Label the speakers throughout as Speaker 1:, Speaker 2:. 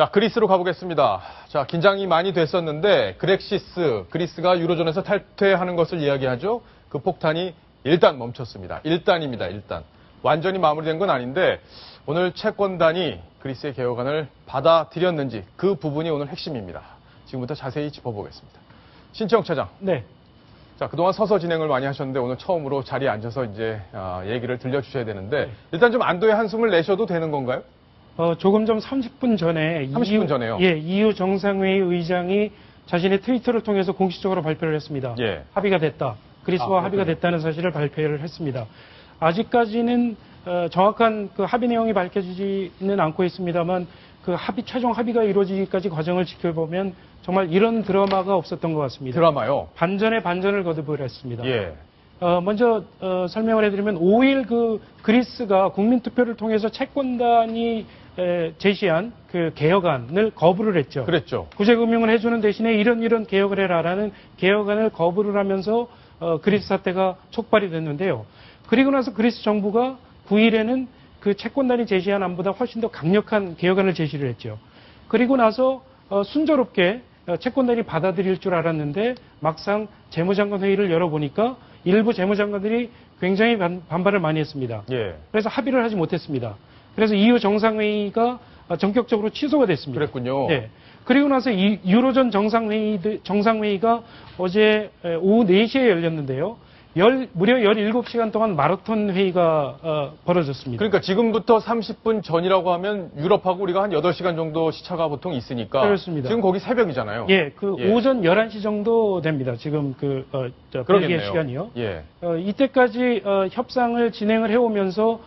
Speaker 1: 자, 그리스로 가보겠습니다. 자, 긴장이 많이 됐었는데 그리스가 유로존에서 탈퇴하는 것을 이야기하죠. 그 폭탄이 일단 멈췄습니다. 일단입니다. 일단. 완전히 마무리된 건 아닌데 오늘 채권단이 그리스의 개혁안을 받아들였는지 그 부분이 오늘 핵심입니다. 지금부터 자세히 짚어보겠습니다. 신채영 차장.
Speaker 2: 네.
Speaker 1: 자, 그동안 서서 진행을 많이 하셨는데 오늘 처음으로 자리에 앉아서 이제 얘기를 들려주셔야 되는데 일단 좀 안도의 한숨을 내셔도 되는 건가요?
Speaker 2: 조금 전 30분 전에
Speaker 1: 30분 전에요?
Speaker 2: 예, EU 정상회의 의장이 자신의 트위터를 통해서 공식적으로 발표를 했습니다.
Speaker 1: 예.
Speaker 2: 합의가 됐다. 그리스와 합의가 됐다는 사실을 발표를 했습니다. 아직까지는 정확한 그 합의 내용이 밝혀지지는 않고 있습니다만 그 최종 합의가 이루어지기까지 과정을 지켜보면 정말 이런 드라마가 없었던 것 같습니다.
Speaker 1: 드라마요?
Speaker 2: 반전에 반전을 거듭을 했습니다.
Speaker 1: 예.
Speaker 2: 먼저 설명을 해드리면 5일 그 그리스가 국민투표를 통해서 채권단이 제시한 그 개혁안을 거부를 했죠.
Speaker 1: 그랬죠.
Speaker 2: 구제금융을 해주는 대신에 이런 개혁을 해라라는 개혁안을 거부를 하면서 그리스 사태가 촉발이 됐는데요. 그리고 나서 그리스 정부가 9일에는 그 채권단이 제시한 안보다 훨씬 더 강력한 개혁안을 제시를 했죠. 그리고 나서 순조롭게 채권단이 받아들일 줄 알았는데 막상 재무장관 회의를 열어보니까 일부 재무장관들이 굉장히 반발을 많이 했습니다.
Speaker 1: 예.
Speaker 2: 그래서 합의를 하지 못했습니다. 그래서 EU 정상회의가 전격적으로 취소가 됐습니다.
Speaker 1: 그랬군요.
Speaker 2: 네. 그리고 나서 유로존 정상회의가 어제 오후 4시에 열렸는데요. 무려 17시간 동안 마라톤 회의가 벌어졌습니다.
Speaker 1: 그러니까 지금부터 30분 전이라고 하면 유럽하고 우리가 한 8시간 정도 시차가 보통 있으니까.
Speaker 2: 그렇습니다.
Speaker 1: 지금 거기 새벽이잖아요.
Speaker 2: 예,
Speaker 1: 예.
Speaker 2: 오전 11시 정도 됩니다. 지금 벨기에 시간이요.
Speaker 1: 예.
Speaker 2: 이때까지 협상을 진행을 해오면서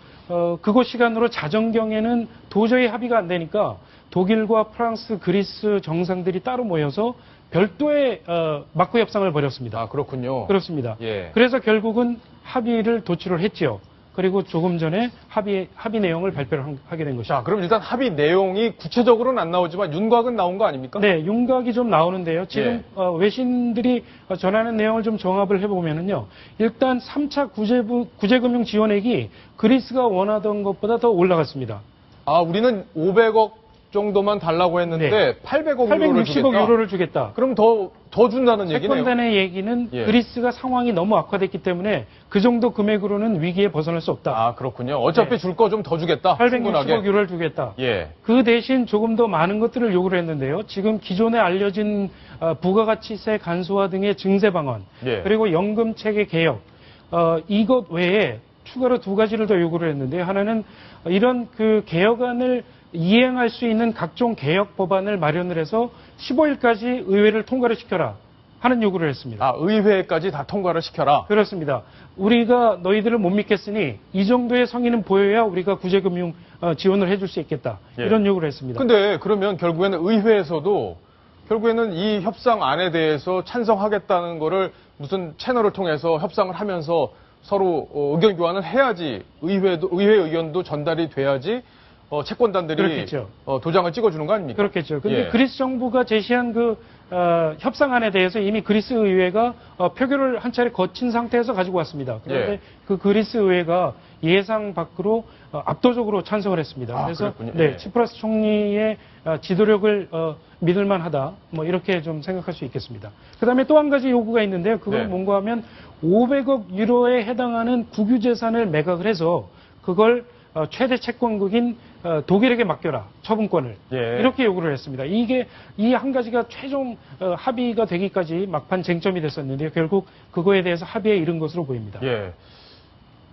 Speaker 2: 그곳 시간으로 자정경에는 도저히 합의가 안 되니까 독일과 프랑스, 그리스 정상들이 따로 모여서 별도의 막고 협상을 벌였습니다.
Speaker 1: 아, 그렇군요.
Speaker 2: 그렇습니다.
Speaker 1: 예.
Speaker 2: 그래서 결국은 합의를 도출을 했지요. 그리고 조금 전에 합의 내용을 발표를 하게 된 것이죠.
Speaker 1: 자, 그럼 일단 합의 내용이 구체적으로는 안 나오지만 윤곽은 나온 거 아닙니까?
Speaker 2: 네, 윤곽이 좀 나오는데요. 지금
Speaker 1: 예.
Speaker 2: 외신들이 전하는 내용을 좀 정합을 해보면은요. 일단 3차 구제금융 지원액이 그리스가 원하던 것보다 더 올라갔습니다.
Speaker 1: 아, 우리는 500억 정도만 달라고 했는데
Speaker 2: 네.
Speaker 1: 800억 유로를
Speaker 2: 860억
Speaker 1: 주겠다.
Speaker 2: 유로를 주겠다.
Speaker 1: 그럼 더 준다는 얘기네요.
Speaker 2: 채권단의 얘기는
Speaker 1: 예.
Speaker 2: 그리스가 상황이 너무 악화됐기 때문에 그 정도 금액으로는 위기에 벗어날 수 없다.
Speaker 1: 아, 그렇군요. 어차피
Speaker 2: 네.
Speaker 1: 줄 거 좀 더 주겠다.
Speaker 2: 860억
Speaker 1: 충분하게.
Speaker 2: 유로를 주겠다.
Speaker 1: 예.
Speaker 2: 그 대신 조금 더 많은 것들을 요구를 했는데요. 지금 기존에 알려진 부가가치세 간소화 등의 증세 방안,
Speaker 1: 예.
Speaker 2: 그리고 연금 체계 개혁, 이것 외에 추가로 2가지를 더 요구를 했는데요. 하나는 이런 그 개혁안을 이행할 수 있는 각종 개혁 법안을 마련을 해서 15일까지 의회를 통과를 시켜라 하는 요구를 했습니다.
Speaker 1: 아, 의회까지 다 통과를 시켜라.
Speaker 2: 그렇습니다. 우리가 너희들을 못 믿겠으니 이 정도의 성의는 보여야 우리가 구제금융 지원을 해줄 수 있겠다.
Speaker 1: 예.
Speaker 2: 이런 요구를 했습니다.
Speaker 1: 근데 그러면 결국에는 의회에서도 결국에는 이 협상안에 대해서 찬성하겠다는 거를 무슨 채널을 통해서 협상을 하면서 서로 의견 교환을 해야지 의회 의견도 전달이 돼야지 채권단들이
Speaker 2: 그렇겠죠.
Speaker 1: 도장을 찍어주는 거 아닙니까?
Speaker 2: 그렇겠죠. 근데
Speaker 1: 예.
Speaker 2: 그리스 정부가 제시한 그 협상안에 대해서 이미 그리스 의회가 표결을 한 차례 거친 상태에서 가지고 왔습니다. 그런데
Speaker 1: 예.
Speaker 2: 그 그리스 의회가 예상 밖으로 압도적으로 찬성을 했습니다.
Speaker 1: 아,
Speaker 2: 그래서
Speaker 1: 그랬군요.
Speaker 2: 네,
Speaker 1: 예.
Speaker 2: 치프라스 총리의 지도력을 믿을만하다. 뭐 이렇게 좀 생각할 수 있겠습니다. 그다음에 또 한 가지 요구가 있는데요. 그건
Speaker 1: 네.
Speaker 2: 뭔가 하면 500억 유로에 해당하는 국유 재산을 매각을 해서 그걸 최대 채권국인 독일에게 맡겨라. 처분권을.
Speaker 1: 예.
Speaker 2: 이렇게 요구를 했습니다. 이 한 가지가 최종 합의가 되기까지 막판 쟁점이 됐었는데요. 결국 그거에 대해서 합의에 이른 것으로 보입니다.
Speaker 1: 예.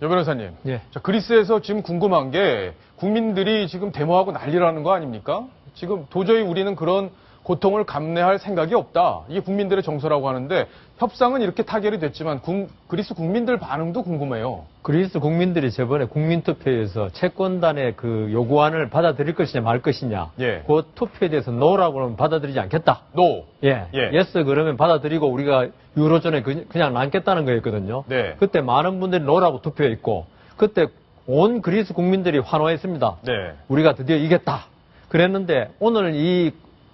Speaker 1: 여 변호사님.
Speaker 2: 예.
Speaker 1: 자, 그리스에서 지금 궁금한 게 국민들이 지금 데모하고 난리라는 거 아닙니까? 지금 도저히 우리는 그런 고통을 감내할 생각이 없다. 이게 국민들의 정서라고 하는데 협상은 이렇게 타결이 됐지만 그리스 국민들 반응도 궁금해요.
Speaker 3: 그리스 국민들이 저번에 국민투표에서 채권단의 그 요구안을 받아들일 것이냐 말 것이냐.
Speaker 1: 예.
Speaker 3: 그 투표에 대해서 노라고 하면 받아들이지 않겠다.
Speaker 1: 노.
Speaker 3: 예.
Speaker 1: 예.
Speaker 3: 예스 그러면 받아들이고 우리가 유로존에 그냥 남겠다는 거였거든요.
Speaker 1: 네.
Speaker 3: 그때 많은 분들이 노라고 투표했고 그때 온 그리스 국민들이 환호했습니다.
Speaker 1: 네.
Speaker 3: 우리가 드디어 이겼다. 그랬는데 오늘 이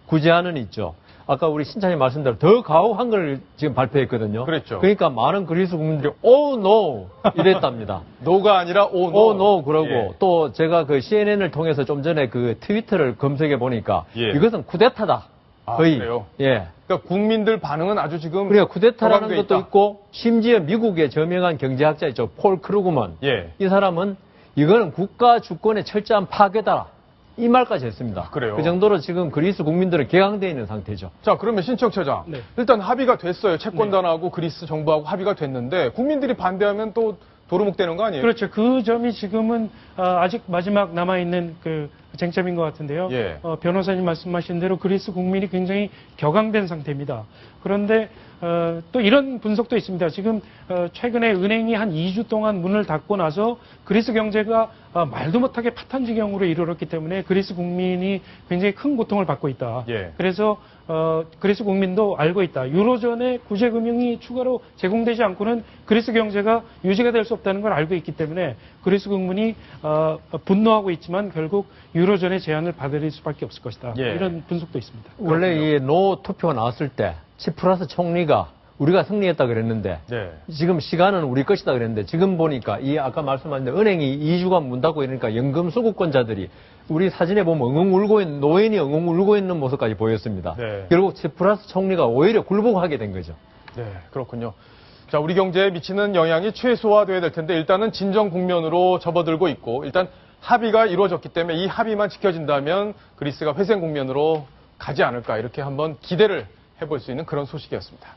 Speaker 3: 구제안은 있죠. 아까 우리 신찬이 말씀대로 더 가혹한 걸 지금 발표했거든요.
Speaker 1: 그랬죠.
Speaker 3: 그러니까 많은 그리스 국민들이 "Oh no" 이랬답니다.
Speaker 1: 노가 아니라 오, 노.
Speaker 3: "Oh no" 그러고
Speaker 1: 예.
Speaker 3: 또 제가 그 CNN을 통해서 좀 전에 그 트위터를 검색해 보니까
Speaker 1: 예.
Speaker 3: 이것은 쿠데타다.
Speaker 1: 아,
Speaker 3: 거의.
Speaker 1: 그래요?
Speaker 3: 예.
Speaker 1: 그러니까 국민들 반응은 아주 지금
Speaker 3: 그러니까 쿠데타라는
Speaker 1: 격앙돼
Speaker 3: 것도
Speaker 1: 있다.
Speaker 3: 있고 심지어 미국의 저명한 경제학자 있죠. 폴 크루그먼.
Speaker 1: 예.
Speaker 3: 이 사람은 이거는 국가 주권의 철저한 파괴다. 이 말까지 했습니다.
Speaker 1: 그래요?
Speaker 3: 그 정도로 지금 그리스 국민들은 격앙되어 있는 상태죠.
Speaker 1: 자, 그러면 신청처장.
Speaker 2: 네.
Speaker 1: 일단 합의가 됐어요. 채권단하고 그리스 정부하고 합의가 됐는데 국민들이 반대하면 또 도루묵 되는 거 아니에요?
Speaker 2: 그렇죠. 그 점이 지금은 아직 마지막 남아있는 그 쟁점인 것 같은데요.
Speaker 1: 예.
Speaker 2: 변호사님 말씀하신 대로 그리스 국민이 굉장히 격앙된 상태입니다. 그런데 또 이런 분석도 있습니다. 지금 최근에 은행이 한 2주 동안 문을 닫고 나서 그리스 경제가 말도 못하게 파탄지경으로 이르렀기 때문에 그리스 국민이 굉장히 큰 고통을 받고 있다.
Speaker 1: 예.
Speaker 2: 그래서 그리스 국민도 알고 있다. 유로존의 구제금융이 추가로 제공되지 않고는 그리스 경제가 유지가 될 수 없다는 걸 알고 있기 때문에 그리스 국민이 분노하고 있지만 결국 유로존의 제안을 받아들일 수밖에 없을 것이다.
Speaker 1: 예.
Speaker 2: 이런 분석도 있습니다.
Speaker 3: 원래 이 노 투표가 나왔을 때 치프라스 총리가 우리가 승리했다 그랬는데
Speaker 1: 네.
Speaker 3: 지금 시간은 우리 것이다 그랬는데 지금 보니까 이 아까 말씀하신 대로 은행이 2주간 문 닫고 이러니까 연금 수급권자들이 우리 사진에 보면 엉엉 울고 있는 노인이 엉엉 울고 있는 모습까지 보였습니다.
Speaker 1: 네.
Speaker 3: 결국 치프라스 총리가 오히려 굴복하게 된 거죠.
Speaker 1: 네, 그렇군요. 자, 우리 경제에 미치는 영향이 최소화돼야 될 텐데 일단은 진정 국면으로 접어들고 있고 일단 합의가 이루어졌기 때문에 이 합의만 지켜진다면 그리스가 회생 국면으로 가지 않을까 이렇게 한번 기대를 해볼 수 있는 그런 소식이었습니다.